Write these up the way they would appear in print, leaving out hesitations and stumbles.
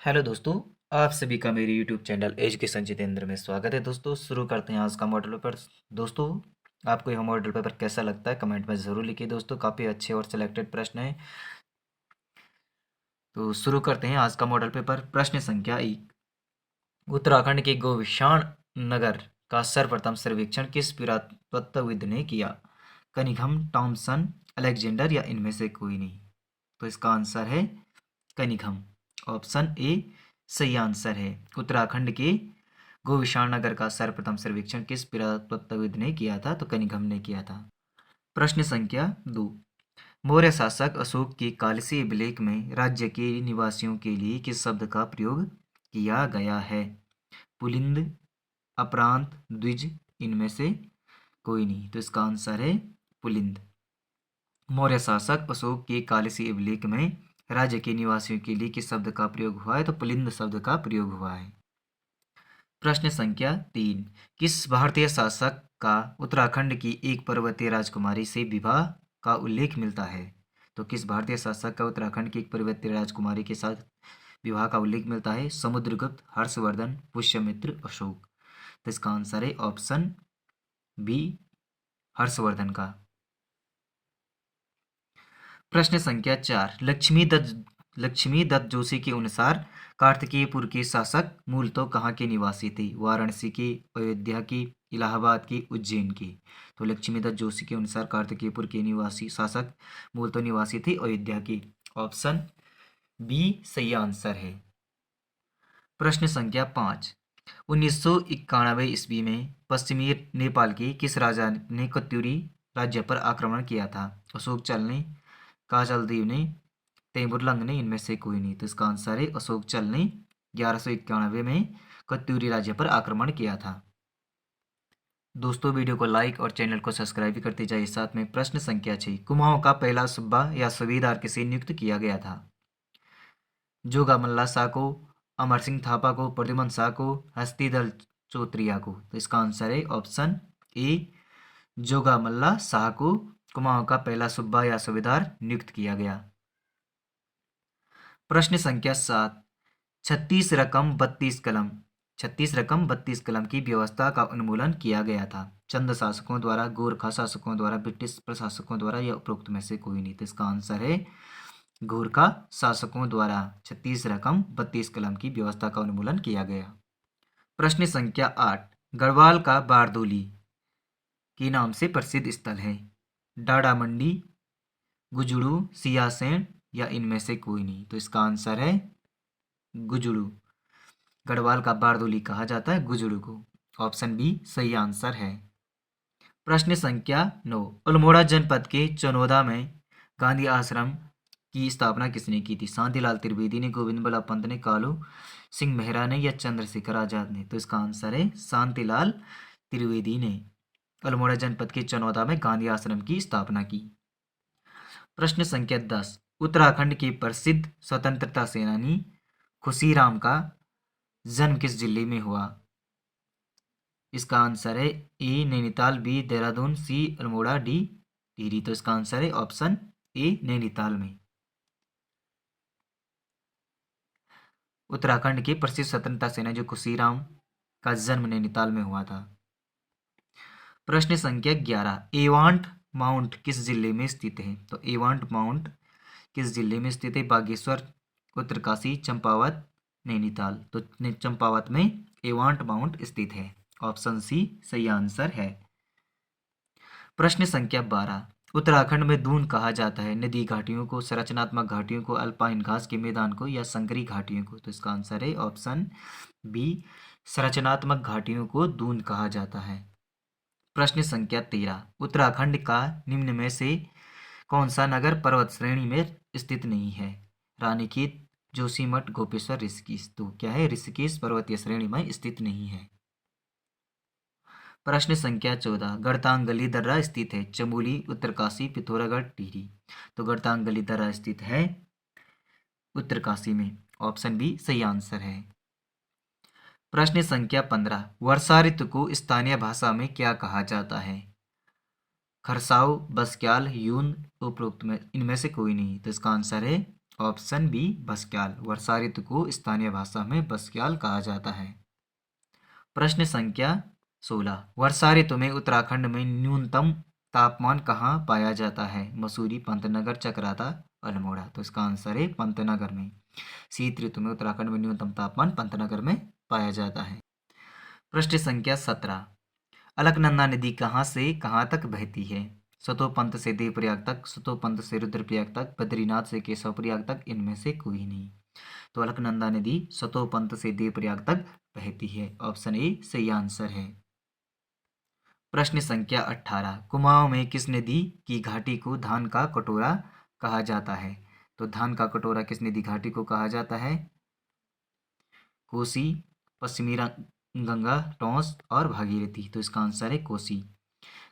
Hello दोस्तों। आप सभी का मेरे यूट्यूब चैनल एजुकेशन जितेंद्र में स्वागत है। दोस्तों शुरू करते हैं आज का मॉडल पेपर। दोस्तों आपको यह मॉडल पेपर कैसा लगता है कमेंट में ज़रूर लिखिए। दोस्तों काफ़ी अच्छे और सिलेक्टेड प्रश्न हैं। तो शुरू करते हैं आज का मॉडल पेपर। प्रश्न संख्या 1। उत्तराखंड के गोविशाण नगर का सर्वप्रथम सर्वेक्षण किस पुरातत्वविद ने किया? कनिंघम, टॉमसन, अलेक्जेंडर या इनमें से कोई नहीं? तो इसका आंसर है कनिंघम। ऑप्शन ए सही आंसर है। उत्तराखंड के गोविशाण नगर का सर्वप्रथम सर्वेक्षण किस पुरातत्वविद ने किया था? तो कनिंघम ने किया था। प्रश्न संख्या 2। मौर्य शासक अशोक के कालसी अभिलेख में राज्य के निवासियों के लिए किस शब्द का प्रयोग किया गया है? पुलिंद, अपरांत, द्विज, इनमें से कोई नहीं? तो इसका आंसर है पुलिंद। मौर्य शासक अशोक के कालसी अभिलेख में राज्य के निवासियों के लिए किस शब्द का प्रयोग हुआ है? तो पुलिंद शब्द का प्रयोग हुआ है। प्रश्न संख्या 3। किस भारतीय शासक का उत्तराखंड की एक पर्वतीय राजकुमारी से विवाह का उल्लेख मिलता है? तो किस भारतीय शासक का उत्तराखंड की एक पर्वतीय राजकुमारी के साथ विवाह का उल्लेख मिलता है? समुद्रगुप्त, हर्षवर्धन, पुष्यमित्र, अशोक। तो इसका आंसर है ऑप्शन बी, हर्षवर्धन का। प्रश्न संख्या 4। लक्ष्मी दत्त जोशी के अनुसार कार्तिकेयपुर के शासक मूलतः कहाँ के निवासी थे? वाराणसी के, अयोध्या की, इलाहाबाद की, उज्जैन की। तो लक्ष्मी दत्त जोशी के अनुसार कार्तिकेयपुर के निवासी शासक मूलतः निवासी थे अयोध्या की। ऑप्शन बी सही आंसर है। प्रश्न संख्या 5। 1991 ईस्वी में पश्चिमी नेपाल के किस राजा ने कत्यूरी राज्य पर आक्रमण किया था? अशोक चल ने, काजल देव ने, तैमुरलंग ने, इनमें से कोई नहीं? तो इसका आंसर है अशोक चल ने 1191 में कत्यूरी राज्य पर आक्रमण किया था। दोस्तों वीडियो को लाइक और चैनल को सब्सक्राइब भी करते जाइए। साथ में प्रश्न संख्या 6। कुमाऊं का पहला सूबा या सूबेदार किसे नियुक्त किया गया था? जोगा मल्ला शाह को, अमर सिंह थापा को, प्रद्युमन शाह को, हस्तीदल चौत्रिया को। तो इसका आंसर है ऑप्शन ए, जोगा मल्ला शाह को कुमाऊं का पहला सूबा या सूबेदार नियुक्त किया गया। प्रश्न संख्या 7। 36 रकम 32 कलम की व्यवस्था का उन्मूलन किया गया था। चंद शासकों द्वारा, गोरखा शासकों द्वारा, ब्रिटिश प्रशासकों द्वारा या उपरोक्त में से कोई नहीं? तो इसका आंसर है गोरखा शासकों द्वारा 36 रकम 32 कलम की व्यवस्था का उन्मूलन किया गया। प्रश्न संख्या 8। गढ़वाल का बारदोली के नाम से प्रसिद्ध स्थल है? डाडा मंडी, गुजुड़ू, सियासैन या इनमें से कोई नहीं? तो इसका आंसर है गुजुड़ू। गढ़वाल का बारदोली कहा जाता है गुजुड़ू को। ऑप्शन बी सही आंसर है। प्रश्न संख्या 9। अल्मोड़ा जनपद के चनोदा में गांधी आश्रम की स्थापना किसने की थी? शांतिलाल त्रिवेदी ने, गोविंद बल्लभ पंत ने, कालू सिंह मेहरा ने या चंद्रशेखर आजाद ने? तो इसका आंसर है शांतिलाल त्रिवेदी ने अल्मोड़ा जनपद के चनोदा में गांधी आश्रम की स्थापना की। प्रश्न संख्या 10। उत्तराखंड के प्रसिद्ध स्वतंत्रता सेनानी खुशीराम का जन्म किस जिले में हुआ? इसका आंसर है ए नैनीताल, बी देहरादून, सी अल्मोड़ा, डी टिहरी। तो इसका आंसर है ऑप्शन ए नैनीताल में। उत्तराखंड के प्रसिद्ध स्वतंत्रता सेनानी जो खुशीराम का जन्म नैनीताल में हुआ था। प्रश्न संख्या 11। एवांट माउंट किस जिले में स्थित है? तो एवांट माउंट किस जिले में स्थित है? बागेश्वर, उत्तरकाशी, चंपावत, नैनीताल। तो चंपावत में एवांट माउंट स्थित है। ऑप्शन सी सही आंसर है। प्रश्न संख्या 12। उत्तराखंड में दून कहा जाता है नदी घाटियों को, संरचनात्मक घाटियों को, अल्पाइन घास के मैदान को या संकरी घाटियों को? तो इसका आंसर है ऑप्शन बी, संरचनात्मक घाटियों को दून कहा जाता है। प्रश्न संख्या 13। उत्तराखंड का निम्न में से कौन सा नगर पर्वत श्रेणी में स्थित नहीं है? रानीखेत, जोशीमठ, गोपेश्वर, ऋषिकेश। तो क्या है? ऋषिकेश पर्वतीय श्रेणी में स्थित नहीं है। प्रश्न संख्या 14। गढ़तांगली दर्रा स्थित है? चमोली, उत्तरकाशी, पिथौरागढ़, टिहरी। तो गढ़तांगली दर्रा स्थित है उत्तरकाशी में। ऑप्शन बी सही आंसर है। प्रश्न संख्या 15। वर्षा ऋतु को स्थानीय भाषा में क्या कहा जाता है? खरसाव, बसक्याल, यून, उपरोक्त में इनमें से कोई नहीं? तो इसका आंसर है ऑप्शन बी बसक्याल। वर्षा ऋतु को स्थानीय भाषा में बसक्याल कहा जाता है। प्रश्न संख्या 16। वर्षा ऋतु में उत्तराखंड में न्यूनतम तापमान कहाँ पाया जाता है? मसूरी, पंतनगर, चकराता, अल्मोड़ा। तो इसका आंसर है पंतनगर में। शीत ऋतु में उत्तराखंड में न्यूनतम तापमान पंतनगर में पाया जाता है। प्रश्न संख्या 17। अलकनंदा नदी कहाँ से कहाँ तक बहती है? सतोपंत से देवप्रयाग तक, सतोपंत से रुद्रप्रयाग तक, बद्रीनाथ से केशवप्रयाग तक, इनमें से कोई नहीं। तो अलकनंदा नदी सतोपंत से देवप्रयाग तक बहती है। ऑप्शन ए सही आंसर है। प्रश्न संख्या 18। कुमाऊं में किस नदी की घाटी को धान का कटोरा कहा जाता है? तो धान का कटोरा किस नदी घाटी को कहा जाता है? कोसी, पश्चिमी गंगा, टोंस और भागीरथी। तो इसका आंसर है कोसी।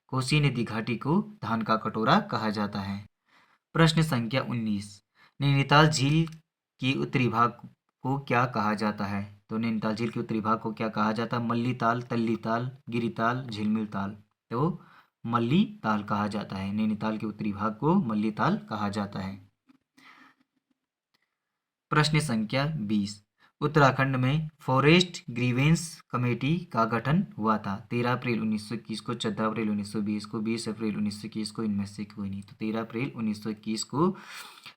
कोसी नदी घाटी को धान का कटोरा कहा जाता है। प्रश्न संख्या 19। नैनीताल झील के उत्तरी भाग को क्या कहा जाता है? तो नैनीताल झील के उत्तरी भाग को क्या कहा जाता है? मल्ली ताल, तल्ली ताल, गिरी ताल, झिलमिल ताल। तो मल्ली ताल कहा जाता है। नैनीताल के उत्तरी भाग को मल्ली ताल कहा जाता है। प्रश्न संख्या 20। उत्तराखंड में फॉरेस्ट ग्रीवेंस कमेटी का गठन हुआ था। 13 अप्रैल 1921 को, 14 अप्रैल 1920 को, 20 अप्रैल 1921 को, इनमें से कोई नहीं। तो 13 अप्रैल 1921 को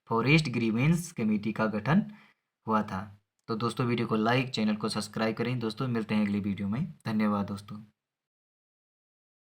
फॉरेस्ट ग्रीवेंस कमेटी का गठन हुआ था। तो दोस्तों वीडियो को लाइक, चैनल को सब्सक्राइब करें। दोस्तों मिलते हैं अगली वीडियो में। धन्यवाद दोस्तों।